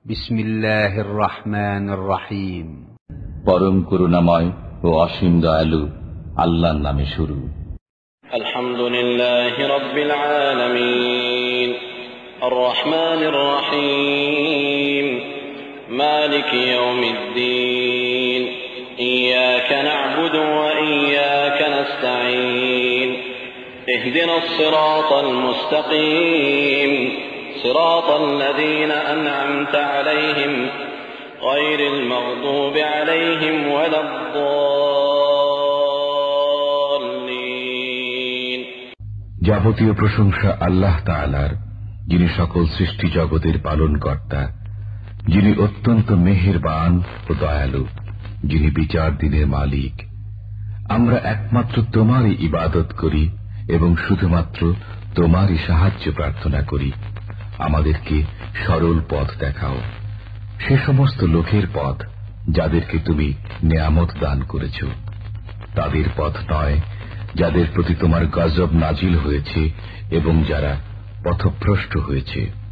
বিসমিল্লাহির রহমানির রহিম। পরম করুণাময় ও অসীম দয়ালু আল্লাহর নামে শুরু। আলহামদুলিল্লাহি রাব্বিল আলামিন আর রহমানির রহিম মালিকি ইয়াউমিদ্দিন ইয়াকা না'বুদু ওয়া ইয়াকা নাস্তাঈন ইহদিনাস সিরাতাল মুস্তাকিম সিরাতাল লাযীনা আন'আমতা আলাইহিম গায়রিল মাগদুবি আলাইহিম ওয়ালাদ-দাল্লিন। যাবতীয় প্রশংসা আল্লাহ তাআলার, যিনি সকল সৃষ্টি জগতের পালনকর্তা, যিনি অত্যন্ত মেহেরবান ও দয়ালু, যিনি বিচার দিনের মালিক। আমরা একমাত্র তোমারই ইবাদত করি এবং শুধুমাত্র তোমারই সাহায্য প্রার্থনা করি। আমাদেরকে সরল পথ দেখাও, সে সমস্ত লোকের পথ যাদেরকে তুমি নেয়ামত দান করেছ, তাদের পথ নয় যাদের প্রতি তোমার গজব নাজিল হয়েছে এবং যারা পথভ্রষ্ট হয়েছে।